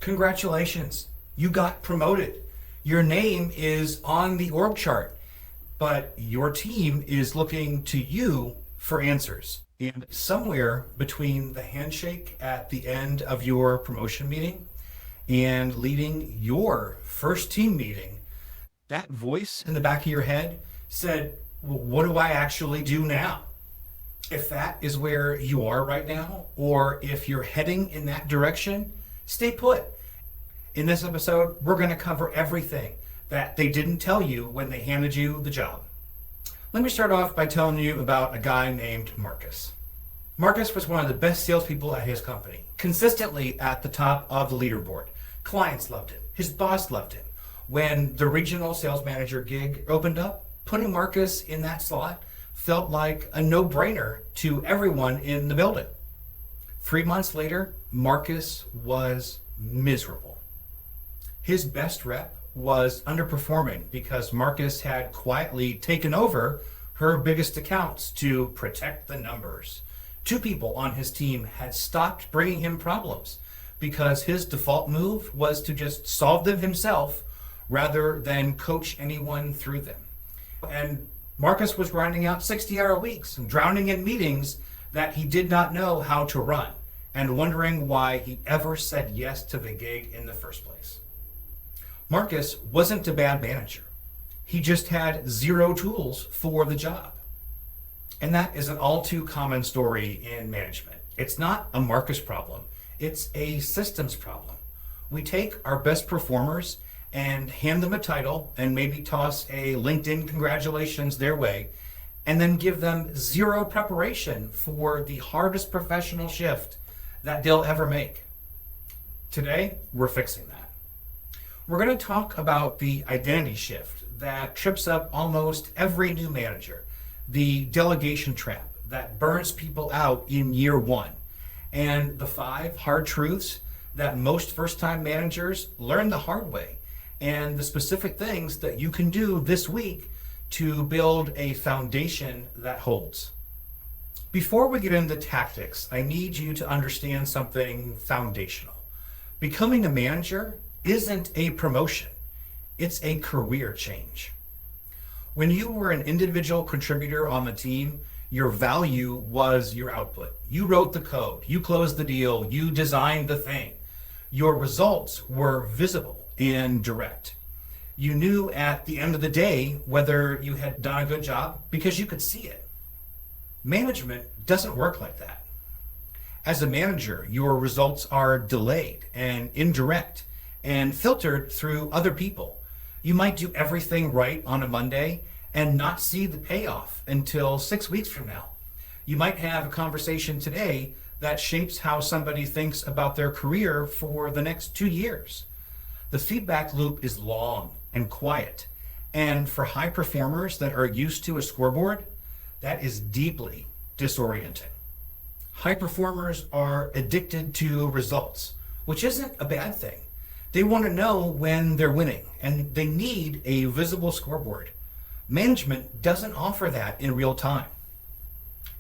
Congratulations, you got promoted. Your name is on the org chart, but your team is looking to you for answers. And somewhere between the handshake at the end of your promotion meeting and leading your first team meeting, that voice in the back of your head said, well, what do I actually do now? If that is where you are right now, or if you're heading in that direction, stay put. In this episode, we're going to cover everything that they didn't tell you when they handed you the job. Let me start off by telling you about a guy named Marcus. Marcus was one of the best salespeople at his company, consistently at the top of the leaderboard. Clients loved him. His boss loved him. When the regional sales manager gig opened up, putting Marcus in that slot felt like a no-brainer to everyone in the building. 3 months later, Marcus was miserable. His best rep was underperforming because Marcus had quietly taken over her biggest accounts to protect the numbers. 2 people on his team had stopped bringing him problems because his default move was to just solve them himself rather than coach anyone through them. And Marcus was grinding out 60-hour weeks and drowning in meetings that he did not know how to run and wondering why he ever said yes to the gig in the first place. Marcus wasn't a bad manager. He just had 0 tools for the job. And that is an all too common story in management. It's not a Marcus problem. It's a systems problem. We take our best performers and hand them a title and maybe toss a LinkedIn congratulations their way, and then give them 0 preparation for the hardest professional shift that they'll ever make. Today, we're fixing that. We're going to talk about the identity shift that trips up almost every new manager, the delegation trap that burns people out in year 1, and the 5 hard truths that most first-time managers learn the hard way, and the specific things that you can do this week to build a foundation that holds. Before we get into tactics, I need you to understand something foundational. Becoming a manager isn't a promotion. It's a career change. When you were an individual contributor on the team, your value was your output. You wrote the code, you closed the deal, you designed the thing. Your results were visible and direct. You knew at the end of the day whether you had done a good job because you could see it. Management doesn't work like that. As a manager, your results are delayed and indirect and filtered through other people. You might do everything right on a Monday and not see the payoff until 6 weeks from now. You might have a conversation today that shapes how somebody thinks about their career for the next 2 years. The feedback loop is long and quiet, and for high performers that are used to a scoreboard, that is deeply disorienting. High performers are addicted to results, which isn't a bad thing. They want to know when they're winning, and they need a visible scoreboard. Management doesn't offer that in real time.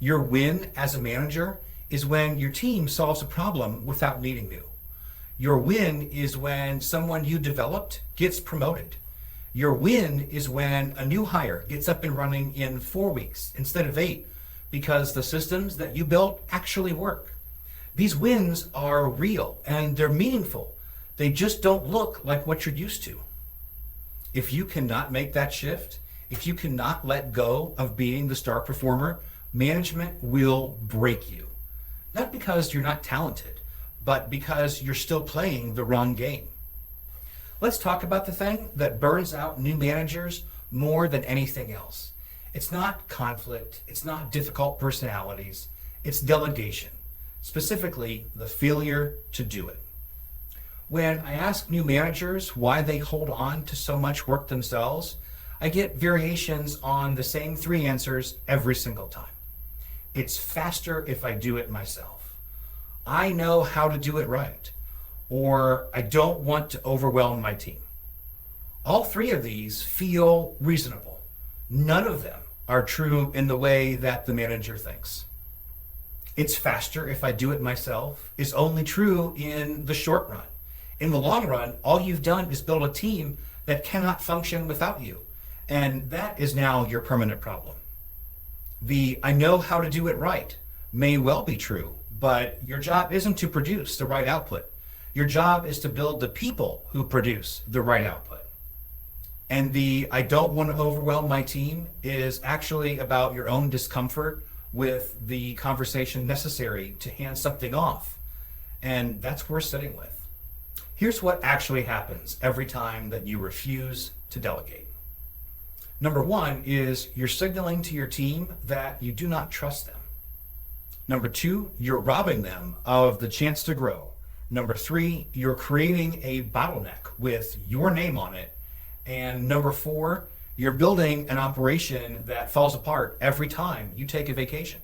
Your win as a manager is when your team solves a problem without needing you. Your win is when someone you developed gets promoted. Your win is when a new hire gets up and running in 4 weeks instead of 8 because the systems that you built actually work. These wins are real and they're meaningful. They just don't look like what you're used to. If you cannot make that shift, if you cannot let go of being the star performer, management will break you. Not because you're not talented, but because you're still playing the wrong game. Let's talk about the thing that burns out new managers more than anything else. It's not conflict, it's not difficult personalities, it's delegation, specifically the failure to do it. When I ask new managers why they hold on to so much work themselves, I get variations on the same 3 answers every single time. It's faster if I do it myself. I know how to do it right, or I don't want to overwhelm my team. All 3 of these feel reasonable. None of them are true in the way that the manager thinks. It's faster if I do it myself is only true in the short run. In the long run, all you've done is build a team that cannot function without you. And that is now your permanent problem. The "I know how to do it right" may well be true, but your job isn't to produce the right output. Your job is to build the people who produce the right output. And the "I don't want to overwhelm my team" is actually about your own discomfort with the conversation necessary to hand something off. And that's worth sitting with. Here's what actually happens every time that you refuse to delegate. Number one is you're signaling to your team that you do not trust them. Number two, you're robbing them of the chance to grow. Number three, you're creating a bottleneck with your name on it. And number four, you're building an operation that falls apart every time you take a vacation.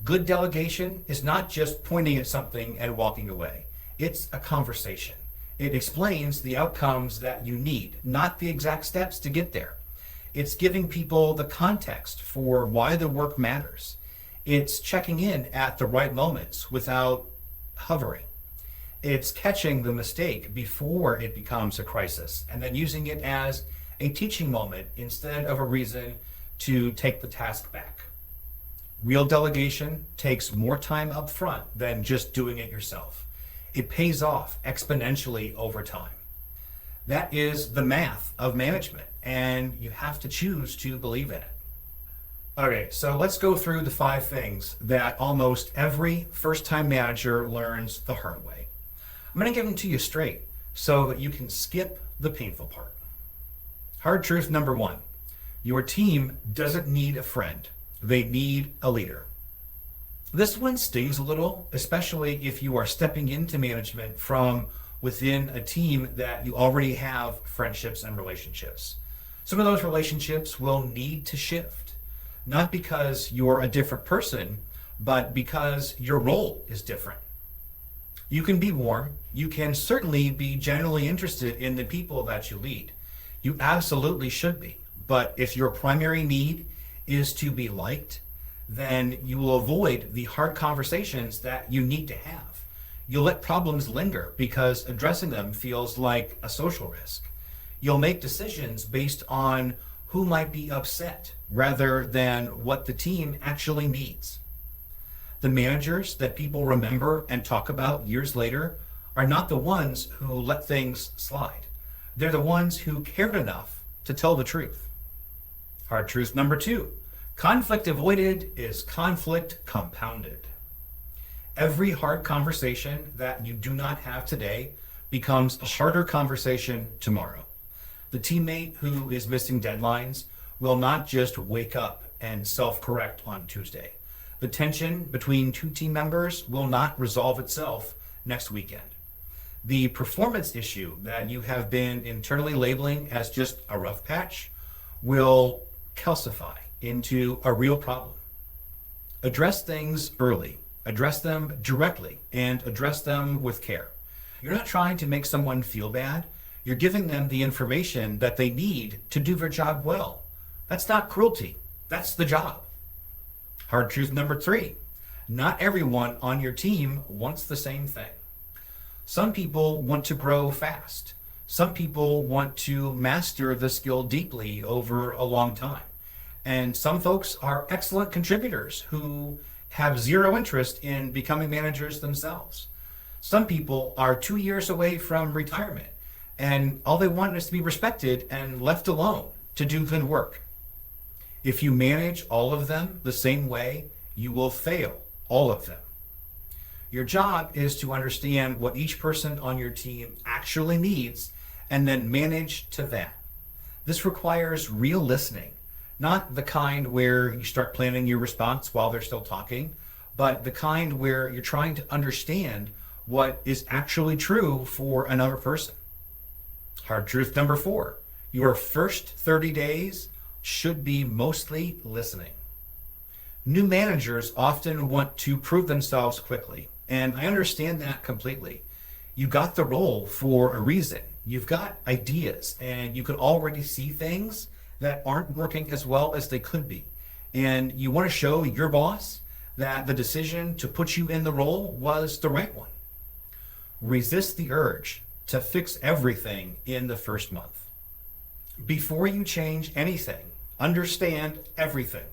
Good delegation is not just pointing at something and walking away. It's a conversation. It explains the outcomes that you need, not the exact steps to get there. It's giving people the context for why the work matters. It's checking in at the right moments without hovering. It's catching the mistake before it becomes a crisis and then using it as a teaching moment instead of a reason to take the task back. Real delegation takes more time up front than just doing it yourself. It pays off exponentially over time. That is the math of management, and you have to choose to believe in it. Okay, so let's go through the 5 things that almost every first-time manager learns the hard way. I'm going to give them to you straight so that you can skip the painful part. Hard truth number 1, your team doesn't need a friend. They need a leader. This one stings a little, especially if you are stepping into management from within a team that you already have friendships and relationships. Some of those relationships will need to shift, not because you're a different person, but because your role is different. You can be warm. You can certainly be genuinely interested in the people that you lead. You absolutely should be. But if your primary need is to be liked, then you will avoid the hard conversations that you need to have. You'll let problems linger because addressing them feels like a social risk. You'll make decisions based on who might be upset rather than what the team actually needs. The managers that people remember and talk about years later are not the ones who let things slide. They're the ones who cared enough to tell the truth. Hard truth number 2, conflict avoided is conflict compounded. Every hard conversation that you do not have today becomes a harder conversation tomorrow. The teammate who is missing deadlines will not just wake up and self-correct on Tuesday. The tension between 2 team members will not resolve itself next weekend. The performance issue that you have been internally labeling as just a rough patch will calcify into a real problem. Address things early, address them directly, and address them with care. You're not trying to make someone feel bad. You're giving them the information that they need to do their job well. That's not cruelty. That's the job. Hard truth number 3, not everyone on your team wants the same thing. Some people want to grow fast. Some people want to master the skill deeply over a long time. And some folks are excellent contributors who have zero interest in becoming managers themselves. Some people are 2 years away from retirement, and all they want is to be respected and left alone to do good work. If you manage all of them the same way, you will fail all of them. Your job is to understand what each person on your team actually needs and then manage to that. This requires real listening, not the kind where you start planning your response while they're still talking, but the kind where you're trying to understand what is actually true for another person. Hard truth number 4, your first 30 days should be mostly listening. New managers often want to prove themselves quickly, and I understand that completely. You got the role for a reason. You've got ideas, and you can already see things that aren't working as well as they could be. And you want to show your boss that the decision to put you in the role was the right one. Resist the urge to fix everything in the first month. Before you change anything, understand everything.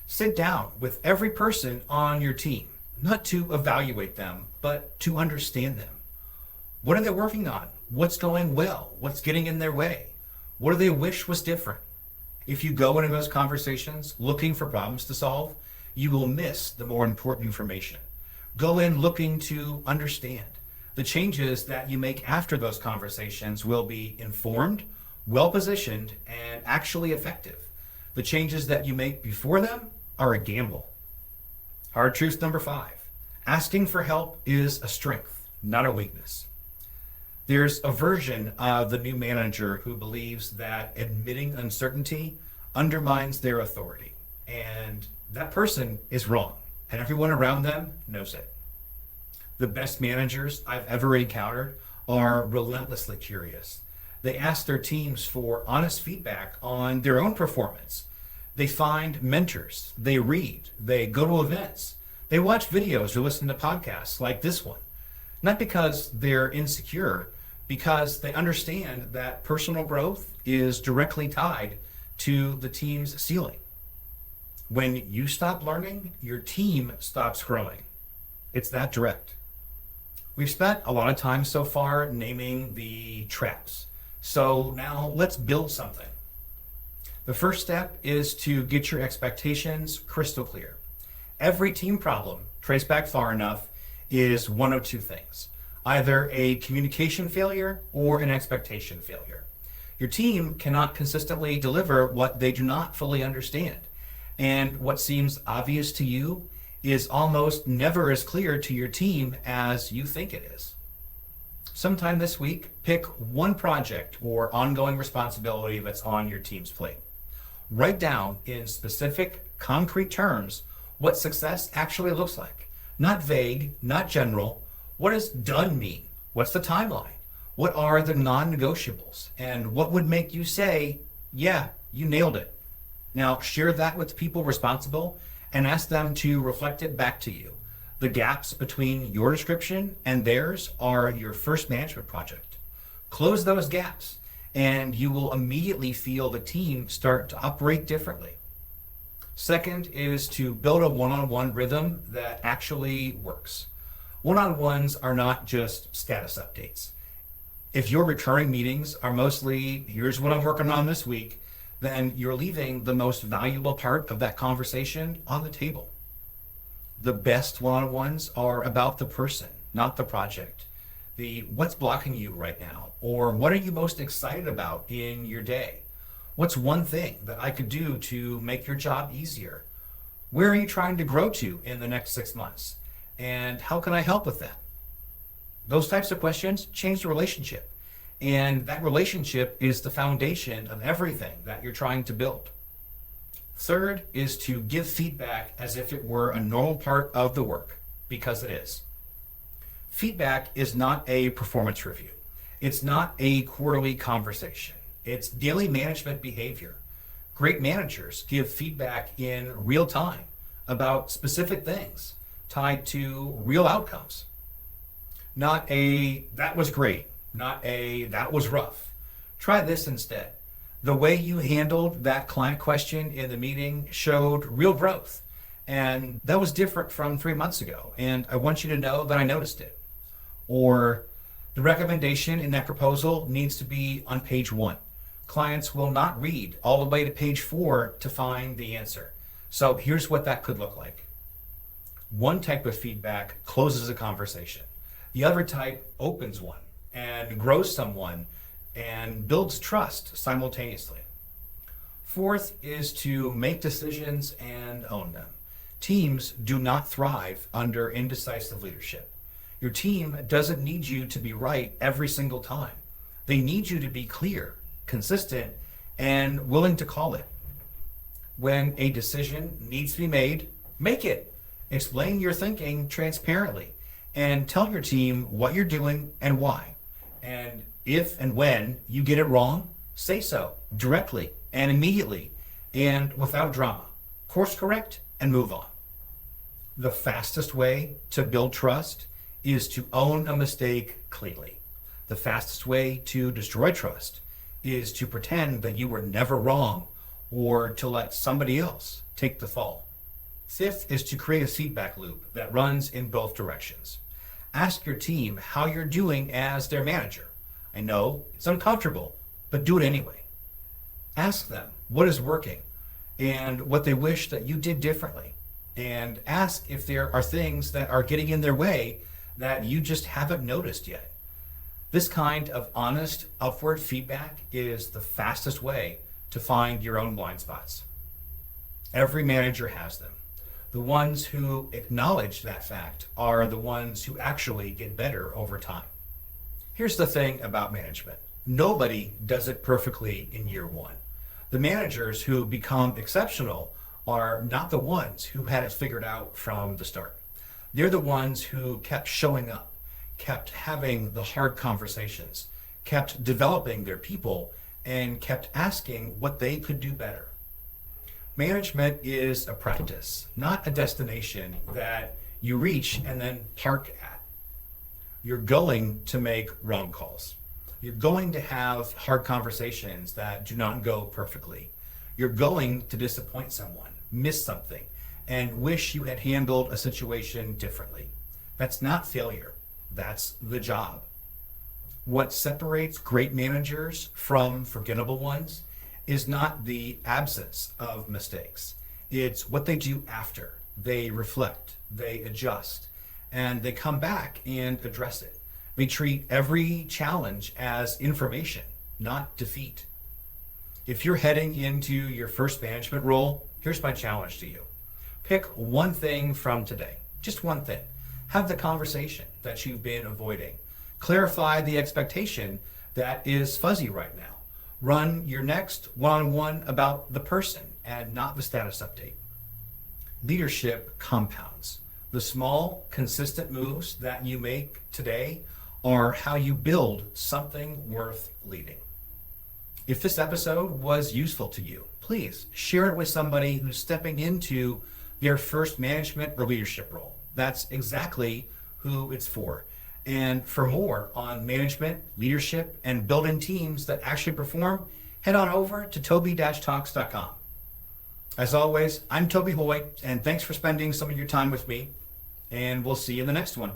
Sit down with every person on your team, not to evaluate them, but to understand them. What are they working on? What's going well? What's getting in their way? What do they wish was different? If you go into those conversations looking for problems to solve, you will miss the more important information. Go in looking to understand. The changes that you make after those conversations will be informed, well-positioned, and actually effective. The changes that you make before them are a gamble. Hard truth number 5, asking for help is a strength, not a weakness. There's a version of the new manager who believes that admitting uncertainty undermines their authority. And that person is wrong, and everyone around them knows it. The best managers I've ever encountered are relentlessly curious. They ask their teams for honest feedback on their own performance. They find mentors, they read, they go to events, they watch videos or listen to podcasts like this one. Not because they're insecure, because they understand that personal growth is directly tied to the team's ceiling. When you stop learning, your team stops growing. It's that direct. We've spent a lot of time so far naming the traps. So now let's build something. The first step is to get your expectations crystal clear. Every team problem, traced back far enough, is one of two things: either a communication failure or an expectation failure. Your team cannot consistently deliver what they do not fully understand. And what seems obvious to you is almost never as clear to your team as you think it is. Sometime this week, pick one project or ongoing responsibility that's on your team's plate. Write down in specific, concrete terms what success actually looks like. Not vague, not general. What does done mean? What's the timeline? What are the non-negotiables? And what would make you say, yeah, you nailed it? Now share that with people responsible and ask them to reflect it back to you. The gaps between your description and theirs are your first management project. Close those gaps and you will immediately feel the team start to operate differently. Second is to build a one-on-one rhythm that actually works. One-on-ones are not just status updates. If your recurring meetings are mostly, here's what I'm working on this week, then you're leaving the most valuable part of that conversation on the table. The best one-on-ones are about the person, not the project. The what's blocking you right now, or what are you most excited about in your day? What's one thing that I could do to make your job easier? Where are you trying to grow to in the next 6 months? And how can I help with that? Those types of questions change the relationship. And that relationship is the foundation of everything that you're trying to build. Third is to give feedback as if it were a normal part of the work, because it is. Feedback is not a performance review. It's not a quarterly conversation. It's daily management behavior. Great managers give feedback in real time about specific things tied to real outcomes. Not a, that was great. Not a, that was rough. Try this instead. The way you handled that client question in the meeting showed real growth. And that was different from 3 months ago. And I want you to know that I noticed it. Or the recommendation in that proposal needs to be on page 1. Clients will not read all the way to page 4 to find the answer. So here's what that could look like. One type of feedback closes a conversation. The other type opens one and grows someone and builds trust simultaneously. Fourth is to make decisions and own them. Teams do not thrive under indecisive leadership. Your team doesn't need you to be right every single time. They need you to be clear, consistent, and willing to call it. When a decision needs to be made, make it. Explain your thinking transparently and tell your team what you're doing and why. And if and when you get it wrong, say so directly and immediately and without drama. Course correct and move on. The fastest way to build trust is to own a mistake cleanly. The fastest way to destroy trust is to pretend that you were never wrong or to let somebody else take the fall. Fifth is to create a feedback loop that runs in both directions. Ask your team how you're doing as their manager. I know it's uncomfortable, but do it anyway. Ask them what is working and what they wish that you did differently. And ask if there are things that are getting in their way that you just haven't noticed yet. This kind of honest, upward feedback is the fastest way to find your own blind spots. Every manager has them. The ones who acknowledge that fact are the ones who actually get better over time. Here's the thing about management. Nobody does it perfectly in year one. The managers who become exceptional are not the ones who had it figured out from the start. They're the ones who kept showing up, kept having the hard conversations, kept developing their people, and kept asking what they could do better. Management is a practice, not a destination that you reach and then park at. You're going to make wrong calls. You're going to have hard conversations that do not go perfectly. You're going to disappoint someone, miss something, and wish you had handled a situation differently. That's not failure. That's the job. What separates great managers from forgettable ones is not the absence of mistakes. It's what they do after. They reflect, they adjust, and they come back and address it. They treat every challenge as information, not defeat. If you're heading into your first management role, here's my challenge to you. Pick one thing from today, just one thing. Have the conversation that you've been avoiding. Clarify the expectation that is fuzzy right now. Run your next one-on-one about the person and not the status update. Leadership compounds. The small, consistent moves that you make today are how you build something worth leading. If this episode was useful to you, please share it with somebody who's stepping into their first management or leadership role. That's exactly who it's for. And for more on management, leadership, and building teams that actually perform, head on over to toby-talks.com. As always, I'm Toby Hoy, and thanks for spending some of your time with me, and we'll see you in the next one.